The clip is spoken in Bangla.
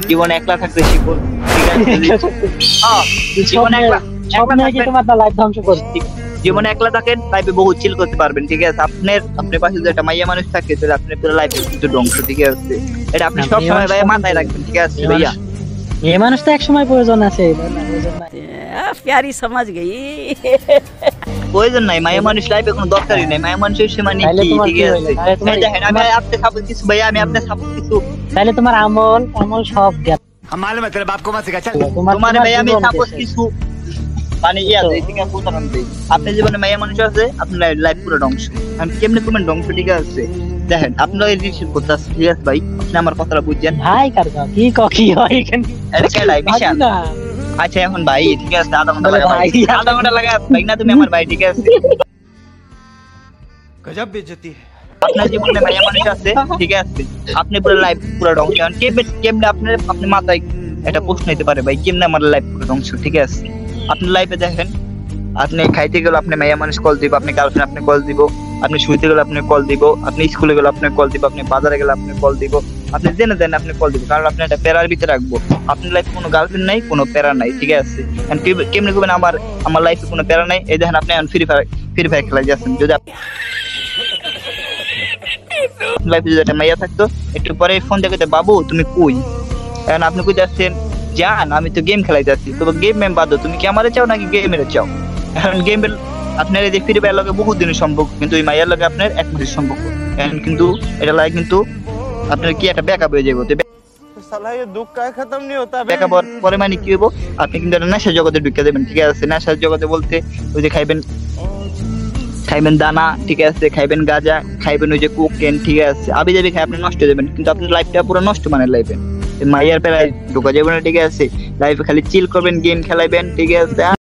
জীবনে একলা থাকতে শিখুন, ঠিক আছে? হ্যাঁ, জীবনে একলা লাইফ ধ্বংস করছি। জীবনে একলা থাকেন, লাইফে বহু চিল করতে পারবেন, ঠিক আছে? আপনার পাশে যদি একটা মাইয়া মানুষ থাকে তাহলে আপনার পুরো লাইফে কিন্তু ধ্বংস, ঠিক আছে? এটা আপনি সব সময় ভাই মাথায় রাখবেন, ঠিক আছে ভাইয়া? মেয়ে মানুষ তো এক সময় প্রয়োজন আছে, प्यारी समझ गई। প্রয়োজন নাই, মায়া মানুষ লাইফে কোনো দরকারই নাই, মায়া মানুষের সীমা নেই, ঠিক আছে? দেখেন আমি আপনার সাপোর্ট কিছু ভাইয়া, আমি আপনার সাপোর্ট কিছু, তাহলে তোমার আমল সব গেল। हम मालूम है तेरे बाप को मत सिखा चल। তোমার ভাই আমি সাপোর্ট কিছু মানে ইয়া দেই, ঠিক আছে? উদাহরণ দেই, আপনার জীবনে মায়া মানুষ আছে, আপনার লাইফ পুরো ধ্বংস। আমি কেমনে তোমার ধ্বংস, ঠিক আছে? দেখেন আপনারা এই রিলেশন করতে আসছে, ঠিক আছে ভাই? আপনি আমার কথাটা বুঝছেন ভাই? কার কি হয় এখানে? এটা কে লাই বিশাল? আচ্ছা এখন ভাই, ঠিক আছে, আধা ঘন্টা লাগা ভাই, আধা ঘন্টা লাগা ভাই, না তুমি আমার ভাই, ঠিক আছে? गजब बेइज्जती है। আপনার জীবনে মায়া মানুষ আছে, ঠিক আছে? আপনি পুরো লাইফ পুরো ধ্বংস। কেমনে আপনার মাথায় একটা প্রশ্ন হইতে পারে ভাই, কেমনে আমার লাইফ পুরো ধ্বংস, ঠিক আছে? আপনার লাইফে দেখেন, আপনি খাইতে গেলে আপনি মায়া মানুষ কল দিব, আপনি গার্লফ্রেন্ড আপনি কল দিব, আপনি শুইতে গেলে আপনি কল দিব, আপনি স্কুলে গেলে আপনি কল দিব, আপনি বাজারে গেলে আপনি কল দিব, আপনি জেনে দেন আপনি কল দিব, কারণ আপনি একটা প্যারার ভিতরে রাখবো। আপনার লাইফে কোনো গার্লফ্রেন্ড নাই, কোনো প্যারা নাই, ঠিক আছে? কেমনে করবেন আমার লাইফে কোনো প্যারা নাই? এই দেখেন আপনি এখন ফ্রি ফায়ার খেলা যাচ্ছেন, যদি লাইফে যদি একটা মাইয়া থাকতো, একটু পরে ফোন দেখে বাবু তুমি কই, এখন আপনি কই যাচ্ছেন? জান আমি তো গেম খেলাই যাচ্ছি। তো গেম বাদ, তুমি কি আমারে চাও নাকি গেমের চাও? এখন গেমের আপনার এই যে ফ্রি ফায়ার লগে বহুত দিনের সম্পর্ক, কিন্তু ওই মাইয়ার লগে আপনার 1 মাসের সম্পর্ক। এখন কিন্তু এটা লাগে কিন্তু আপনার কি একটা ব্যাকআপ হয়ে যাবে। साला ये दुख का खत्म नहीं होता बे। ব্যাকআপ পরে মানে কি হইব? আপনি কিন্তু একটা নেশার জগতে ঢুকে যাবেন, ঠিক আছে? নেশার জগতে বলতে ওই যে খাইবেন দানা, ঠিক আছে? খাইবেন গাঁজা, খাইবেন ওই যে কোকেন, ঠিক আছে? আবি যাবি খাই আপনি নষ্ট হয়ে যাবেন, কিন্তু আপনার লাইফটা পুরো নষ্ট মানে লাইফে মাইয়ার পেলায় ঢুকা যাবে না, ঠিক আছে? লাইফে খালি চিল করবেন, গেম খেলাইবেন, ঠিক আছে?